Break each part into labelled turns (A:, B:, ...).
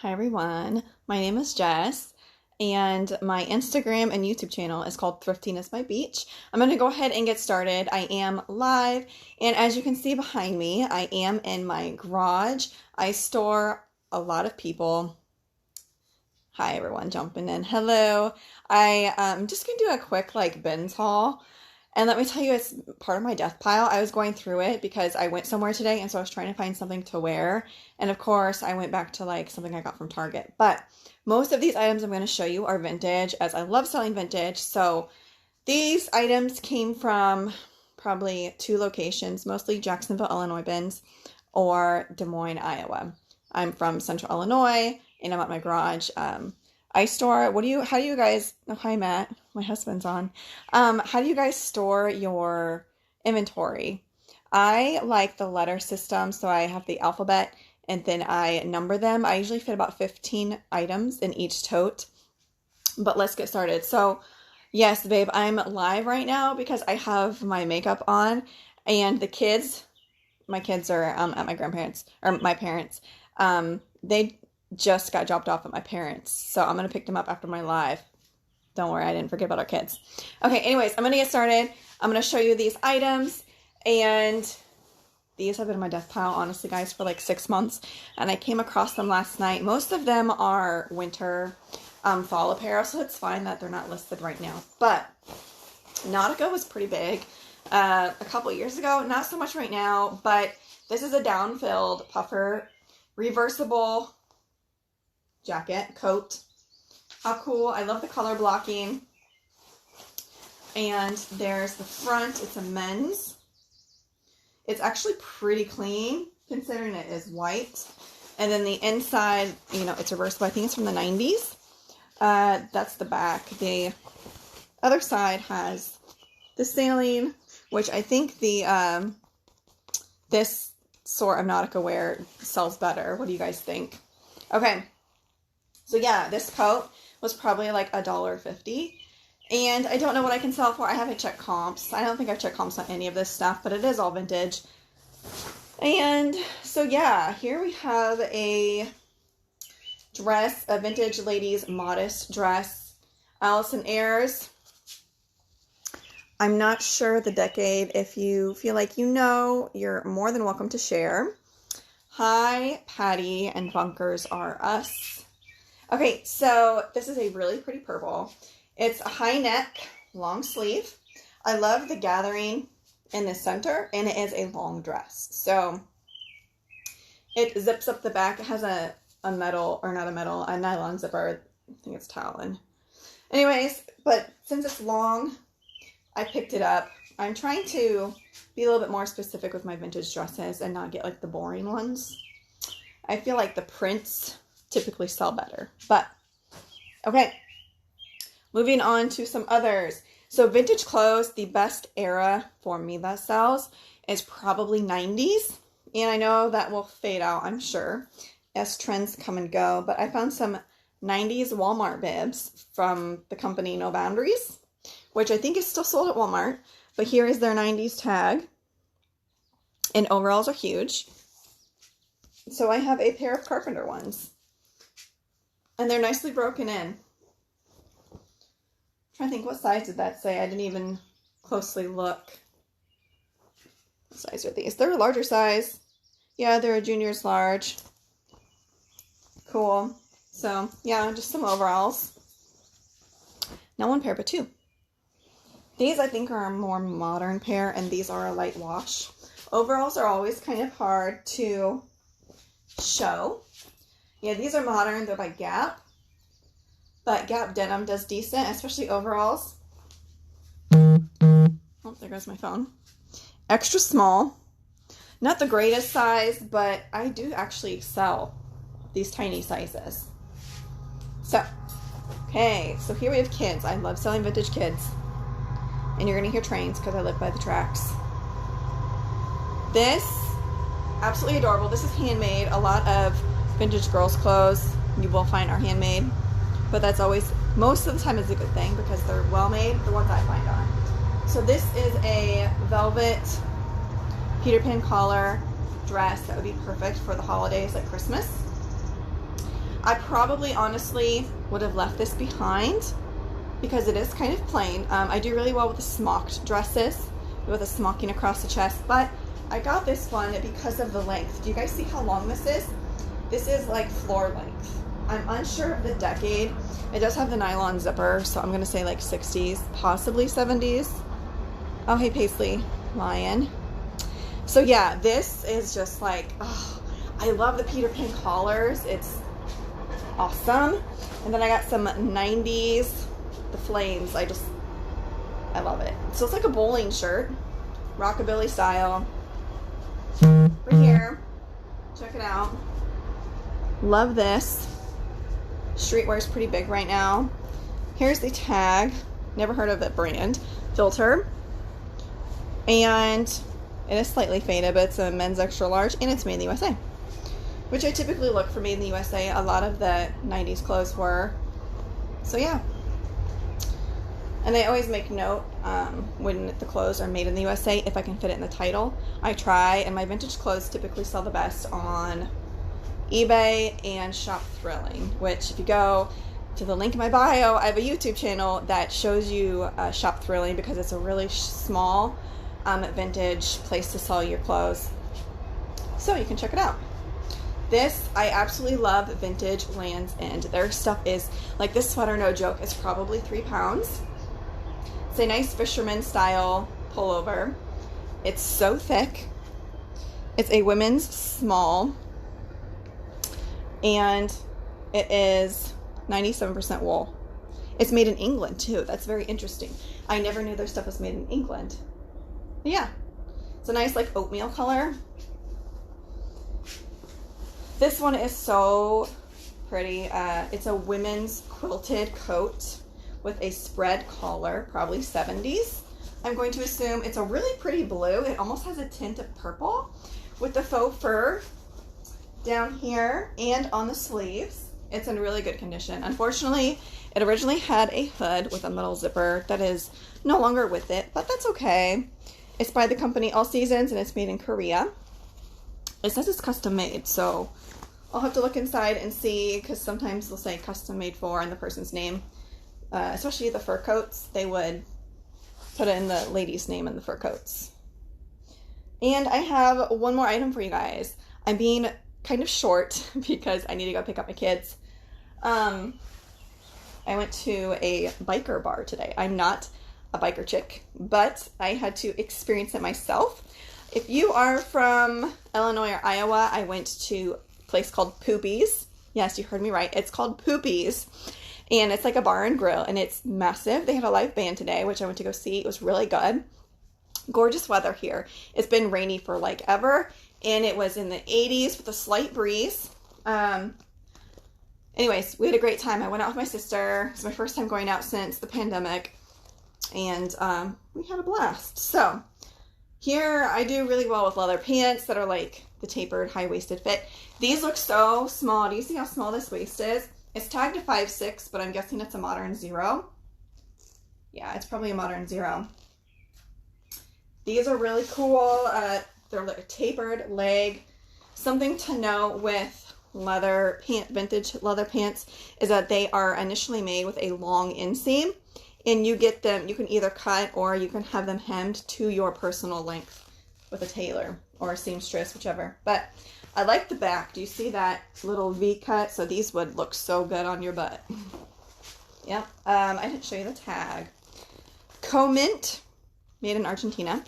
A: Hi everyone, my name is Jess and my Instagram and YouTube channel is called Thrifting is my beach. I'm going to go ahead and get started. I am live and as you can see behind me, I am in my garage. I store a lot of people. Hi everyone jumping in. Hello. I'm just going to do a quick bins haul. And let me tell you, it's part of my death pile. I was going through it because I went somewhere today, and so I was trying to find something to wear. And of course, I went back to something I got from Target. But most of these items I'm going to show you are vintage, as I love selling vintage. So these items came from probably two locations, mostly Jacksonville, Illinois bins or Des Moines, Iowa. I'm from Central Illinois, and I'm at my garage. I store, how do you guys, oh, hi Matt, my husband's on. How do you guys store your inventory? I like the letter system, so I have the alphabet and then I number them. I usually fit about 15 items in each tote, but let's get started. So yes, babe, I'm live right now because I have my makeup on and my kids are at my grandparents, or my parents. They just got dropped off at my parents, so I'm going to pick them up after my live. Don't worry, I didn't forget about our kids. Okay, anyways, I'm going to get started. I'm going to show you these items, and these have been in my death pile, honestly, guys, for 6 months, and I came across them last night. Most of them are winter, fall apparel, so it's fine that they're not listed right now, but Nautica was pretty big a couple years ago, not so much right now, but this is a down-filled puffer, reversible coat. How cool. I love the color blocking. And there's the front. It's a men's. It's actually pretty clean considering it is white. And then the inside, it's reversible. I think it's from the 90s. That's the back. The other side has the sailing, which I think this sort of Nautica wear sells better. What do you guys think? Okay. So yeah, this coat was probably $1.50. And I don't know what I can sell it for. I haven't checked comps. I don't think I've checked comps on any of this stuff, but it is all vintage. And so yeah, here we have a dress, a vintage ladies modest dress. Allison Ayres. I'm not sure the decade. If you feel like you're more than welcome to share. Hi, Patty and Bunkers Are Us. Okay, so this is a really pretty purple. It's a high neck, long sleeve. I love the gathering in the center, and it is a long dress. So it zips up the back. It has a nylon zipper. I think it's Talon. Anyways, but since it's long, I picked it up. I'm trying to be a little bit more specific with my vintage dresses and not get the boring ones. I feel like the prints typically sell better, but okay. Moving on to some others. So vintage clothes, the best era for me that sells is probably 90s. And I know that will fade out, I'm sure, as trends come and go, but I found some 90s Walmart bibs from the company No Boundaries, which I think is still sold at Walmart, but here is their 90s tag, and overalls are huge. So I have a pair of Carpenter ones, and they're nicely broken in. I'm trying to think, what size did that say? I didn't even closely look. What size are these? They're a larger size. Yeah, they're a junior's large. Cool. So, yeah, just some overalls. Not one pair, but two. These, I think, are a more modern pair, and these are a light wash. Overalls are always kind of hard to show. Yeah, these are modern. They're by Gap. But Gap denim does decent, especially overalls. Oh, there goes my phone. Extra small. Not the greatest size, but I do actually sell these tiny sizes. So, okay. So here we have kids. I love selling vintage kids. And you're going to hear trains because I live by the tracks. This, absolutely adorable. This is handmade. A lot of vintage girls' clothes you will find are handmade, but that's always, most of the time, is a good thing because they're well made, the ones I find are. So this is a velvet Peter Pan collar dress that would be perfect for the holidays like Christmas. I probably honestly would have left this behind because it is kind of plain. I do really well with the smocked dresses, with a smocking across the chest, but I got this one because of the length. Do you guys see how long this is? This is like floor length. I'm unsure of the decade. It does have the nylon zipper, so I'm gonna say like 60s, possibly 70s. Oh, hey Paisley, Lion. So yeah, this is just like, oh, I love the Peter Pan collars. It's awesome. And then I got some 90s, the flames. I love it. So it's like a bowling shirt, rockabilly style. Right here, check it out. Love this. Streetwear is pretty big right now. Here's the tag. Never heard of that brand. Filter. And it is slightly faded, but it's a men's extra large, and it's made in the USA. Which I typically look for made in the USA. A lot of the 90s clothes were. So yeah. And I always make note when the clothes are made in the USA, if I can fit it in the title. I try, and my vintage clothes typically sell the best on eBay and Shop Thrilling, which if you go to the link in my bio, I have a YouTube channel that shows you Shop Thrilling because it's a really small vintage place to sell your clothes. So you can check it out. This, I absolutely love Vintage Lands End. Their stuff is, like this sweater, no joke, is probably 3 pounds. It's a nice fisherman style pullover. It's so thick. It's a women's small. And it is 97% wool. It's made in England too. That's very interesting. I never knew their stuff was made in England. But yeah, it's a nice like oatmeal color. This one is so pretty. It's a women's quilted coat with a spread collar, probably 70s. I'm going to assume it's a really pretty blue. It almost has a tint of purple with the faux fur down here and on the sleeves. It's in really good condition. Unfortunately, it originally had a hood with a metal zipper that is no longer with it, but that's okay. It's by the company All Seasons and it's made in Korea. It says it's custom made, so I'll have to look inside and see, because sometimes they'll say custom made for and the person's name. Especially the fur coats, they would put in the lady's name in the fur coats. And I have one more item for you guys. I'm being kind of short because I need to go pick up my kids. I went to a biker bar today. I'm not a biker chick, but I had to experience it myself. If you are from Illinois or Iowa, I went to a place called Poopy's. Yes, you heard me right. It's called Poopy's. And it's like a bar and grill, and it's massive. They had a live band today, which I went to go see. It was really good. Gorgeous weather here. It's been rainy for like ever, and it was in the 80s with a slight breeze. Anyways, we had a great time. I went out with my sister. It's my first time going out since the pandemic, and we had a blast. So here I do really well with leather pants that are like the tapered high-waisted fit. These look so small. Do you see how small this waist is? It's tagged to 5'6", but I'm guessing it's a modern 0. Yeah, it's probably a modern 0. These are really cool. They're like a tapered leg. Something to know with vintage leather pants is that they are initially made with a long inseam, and you get them, you can either cut or you can have them hemmed to your personal length with a tailor or a seamstress, whichever. But I like the back. Do you see that little V cut? So these would look so good on your butt. Yep. I didn't show you the tag. Co-mint, made in Argentina.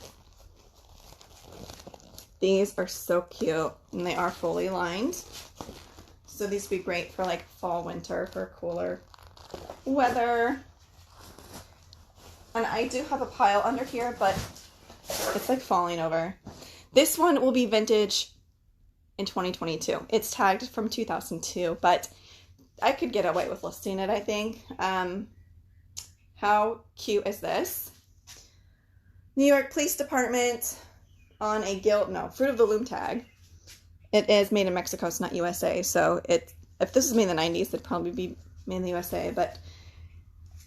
A: These are so cute, and they are fully lined. So these would be great for like fall, winter, for cooler weather. And I do have a pile under here, but it's like falling over. This one will be vintage in 2022. It's tagged from 2002, but I could get away with listing it, I think. How cute is this? New York Police Department on a Fruit of the Loom tag. It is made in Mexico, it's not USA, so if this was made in the 90s, it'd probably be made in the USA, but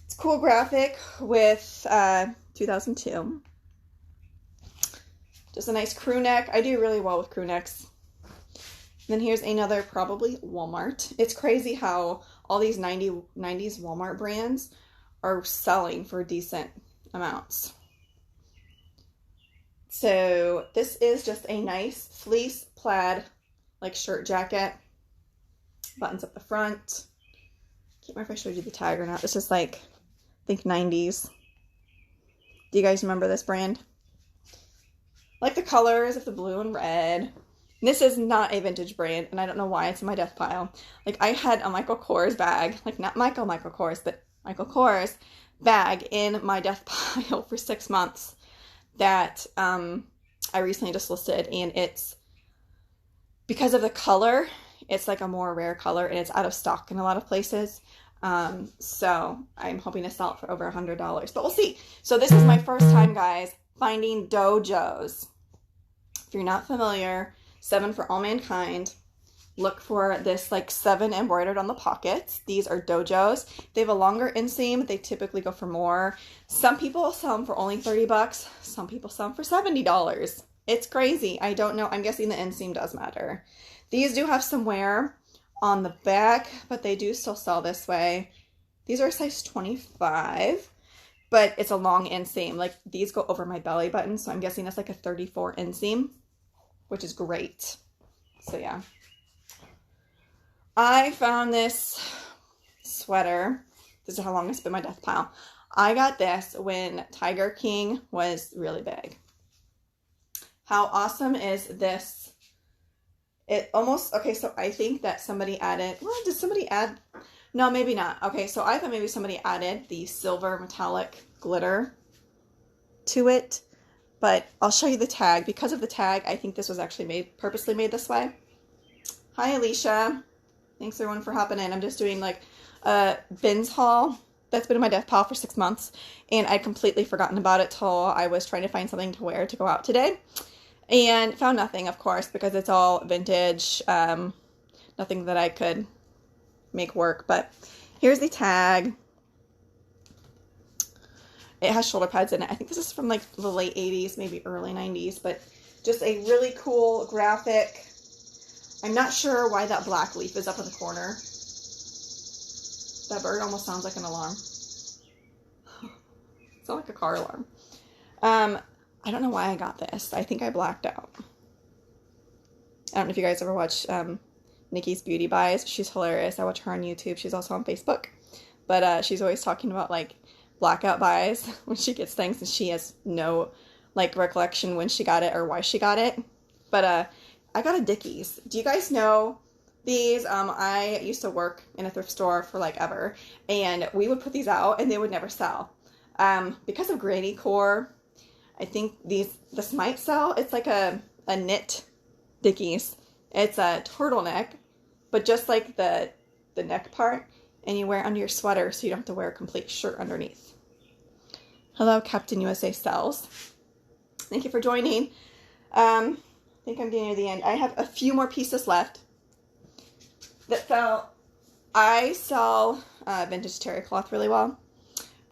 A: it's a cool graphic with 2002. Just a nice crew neck. I do really well with crew necks. Then here's another, probably Walmart. It's crazy how all these 90s Walmart brands are selling for decent amounts. So this is just a nice fleece plaid, like shirt jacket. Buttons up the front. Can't remember if I showed you the tag or not. This is like, I think 90s. Do you guys remember this brand? Like the colors of the blue and red. This is not a vintage brand, and I don't know why it's in my death pile. Like, I had a Michael Kors bag, like not Michael Kors, but Michael Kors bag in my death pile for 6 months that I recently just listed, and it's, because of the color, it's like a more rare color, and it's out of stock in a lot of places. So I'm hoping to sell it for over $100, but we'll see. So this is my first time, guys, finding dojos. If you're not familiar, 7 for All Mankind. Look for this like 7 embroidered on the pockets. These are dojos. They have a longer inseam. They typically go for more. Some people sell them for only $30. Some people sell them for $70. It's crazy. I don't know. I'm guessing the inseam does matter. These do have some wear on the back, but they do still sell this way. These are a size 25, but it's a long inseam. Like, these go over my belly button, so I'm guessing it's like a 34 inseam, which is great. So yeah. I found this sweater. This is how long it's been in my death pile. I got this when Tiger King was really big. How awesome is this? It almost, okay, so I think that somebody added, well, did somebody add? No, maybe not. Okay, so I thought maybe somebody added the silver metallic glitter to it, but I'll show you the tag. Because of the tag, I think this was actually purposely made this way. Hi, Alicia. Thanks everyone for hopping in. I'm just doing like a bins haul that's been in my death pile for 6 months, and I'd completely forgotten about it till I was trying to find something to wear to go out today, and found nothing, of course, because it's all vintage. Nothing that I could make work, but here's the tag. It has shoulder pads in it. I think this is from like the late 80s, maybe early 90s, but just a really cool graphic. I'm not sure why that black leaf is up in the corner. That bird almost sounds like an alarm. Sounds like a car alarm. I don't know why I got this. I think I blacked out. I don't know if you guys ever watch Nikki's Beauty Buys. She's hilarious. I watch her on YouTube. She's also on Facebook. But she's always talking about like blackout buys when she gets things, and she has no like recollection when she got it or why she got it. But I got a Dickies. Do you guys know these? I used to work in a thrift store for like ever, and we would put these out and they would never sell. Because of granny core, I think this might sell. It's like a knit Dickies. It's a turtleneck, but just like the neck part, and you wear it under your sweater so you don't have to wear a complete shirt underneath. Hello, Captain USA Sells. Thank you for joining. I think I'm getting near the end. I have a few more pieces left that sell. I sell vintage terry cloth really well.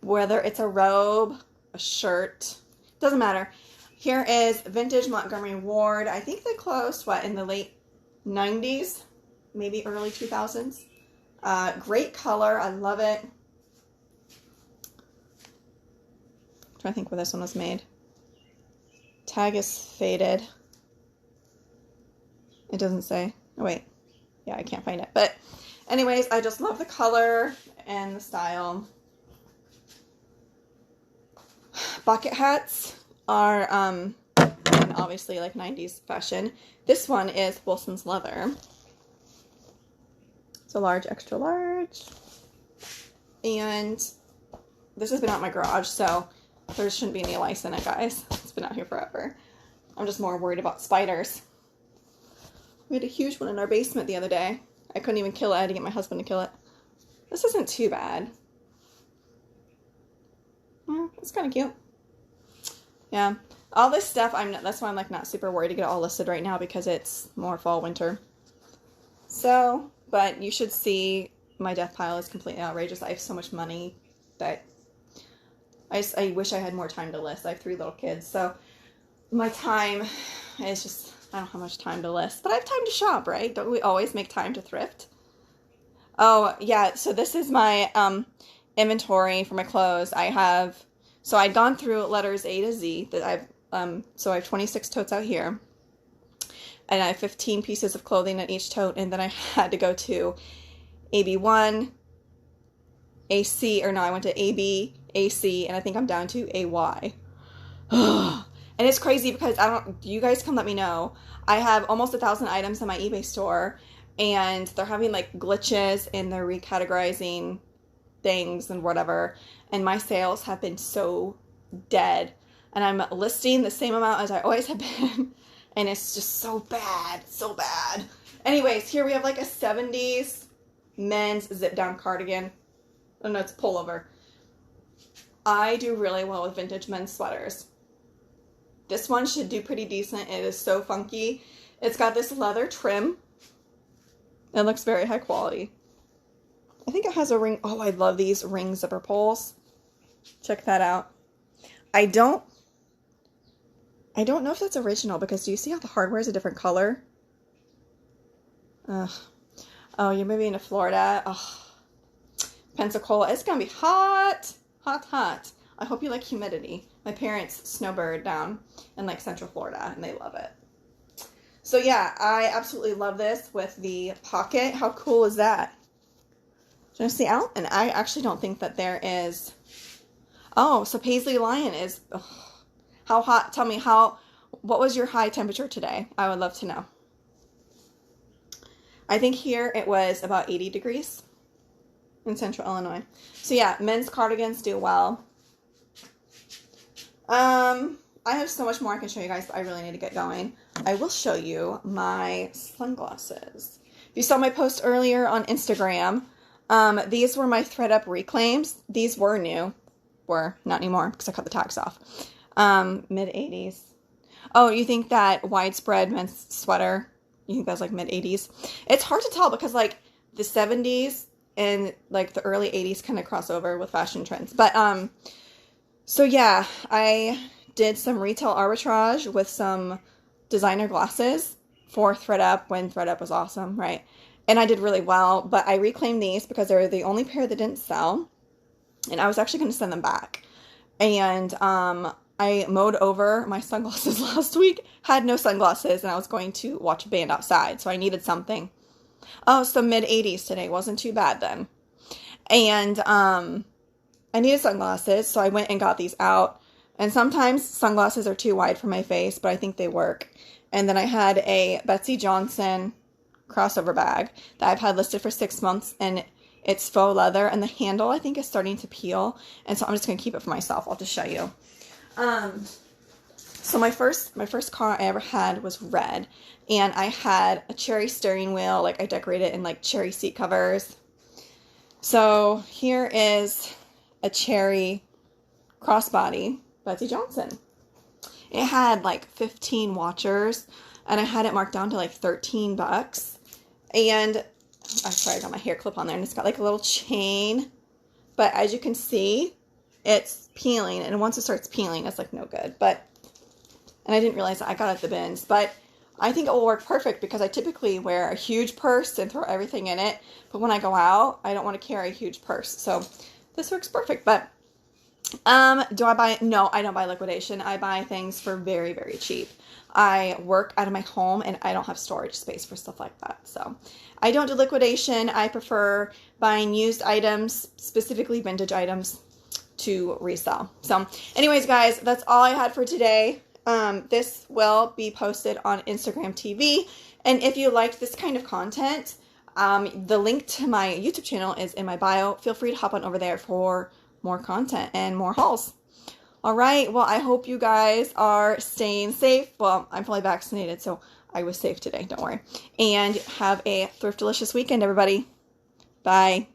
A: Whether it's a robe, a shirt, doesn't matter. Here is vintage Montgomery Ward. I think they closed, in the late 90s, maybe early 2000s. Great color. I love it. I'm trying to think where this one was made. Tag is faded. It doesn't say. Oh, wait. Yeah, I can't find it. But anyways, I just love the color and the style. Bucket hats are obviously like 90s fashion. This one is Wilson's Leather. It's a large, extra large. And this has been out in my garage, so there shouldn't be any lice in it, guys. It's been out here forever. I'm just more worried about spiders. We had a huge one in our basement the other day. I couldn't even kill it. I had to get my husband to kill it. This isn't too bad. Well, it's kind of cute. Yeah. All this stuff, that's why I'm like not super worried to get it all listed right now, because it's more fall, winter. So, but you should see my death pile is completely outrageous. I have so much money that I wish I had more time to list. I have 3 little kids, so my time is just I don't have much time to list, but I have time to shop, right? Don't we always make time to thrift? Oh, yeah, so this is my inventory for my clothes. So I'd gone through letters A to Z that so I have 26 totes out here. And I have 15 pieces of clothing in each tote, and then I had to go to AB1, AC, or no, I went to AB, AC, and I think I'm down to AY. And it's crazy because you guys can let me know. I have almost 1,000 items in my eBay store, and they're having like glitches and they're recategorizing things and whatever. And my sales have been so dead. And I'm listing the same amount as I always have been. And it's just so bad, so bad. Anyways, here we have like a 70s men's zip down cardigan. Oh no, it's a pullover. I do really well with vintage men's sweaters. This one should do pretty decent. It is so funky. It's got this leather trim. It looks very high quality. I think it has a ring. Oh, I love these ring zipper pulls. Check that out. I don't know if that's original because do you see how the hardware is a different color? Ugh. Oh, you're moving to Florida. Oh. Pensacola. It's going to be hot. Hot, hot. I hope you like humidity. My parents snowbird down in like Central Florida and they love it. So yeah, I absolutely love this with the pocket. How cool is that? Do you want to see out? And I actually don't think that there is... Oh, so Paisley Lion is... Oh. How hot? Tell me what was your high temperature today? I would love to know. I think here it was about 80 degrees in Central Illinois. So yeah, men's cardigans do well. I have so much more I can show you guys, but I really need to get going. I will show you my sunglasses. If you saw my post earlier on Instagram, these were my ThredUp reclaims. These were new. Were, not anymore because I cut the tags off. Mid-80s. Oh, you think that widespread men's sweater, you think that's like mid-80s? It's hard to tell because like the 70s and like the early 80s kind of cross over with fashion trends. But, so yeah, I did some retail arbitrage with some designer glasses for ThredUp when ThredUp was awesome, right? And I did really well, but I reclaimed these because they were the only pair that didn't sell. And I was actually going to send them back. And, I mowed over my sunglasses last week, had no sunglasses, and I was going to watch a band outside, so I needed something. Oh, so mid-80s today, wasn't too bad then. And I needed sunglasses, so I went and got these out. And sometimes sunglasses are too wide for my face, but I think they work. And then I had a Betsy Johnson crossover bag that I've had listed for 6 months, and it's faux leather, and the handle, I think, is starting to peel. And so I'm just going to keep it for myself. I'll just show you. So my first car I ever had was red, and I had a cherry steering wheel, like I decorated in like cherry seat covers. So here is a cherry crossbody Betsy Johnson. It had like 15 watchers, and I had it marked down to like $13. And I'm sorry, I got my hair clip on there, and it's got like a little chain, but as you can see, it's peeling, and once it starts peeling, it's like no good. And I didn't realize that I got it at the bins, but I think it will work perfect because I typically wear a huge purse and throw everything in it, but when I go out, I don't want to carry a huge purse, so this works perfect. But do I buy? No, I don't buy liquidation. I buy things for very, very cheap. I work out of my home, and I don't have storage space for stuff like that, so I don't do liquidation. I prefer buying used items, specifically vintage items, to resell. So anyways, guys, that's all I had for today. This will be posted on Instagram TV. And if you liked this kind of content, the link to my YouTube channel is in my bio. Feel free to hop on over there for more content and more hauls. All right. Well, I hope you guys are staying safe. Well, I'm fully vaccinated, so I was safe today. Don't worry. And have a Thrift Delicious weekend, everybody. Bye.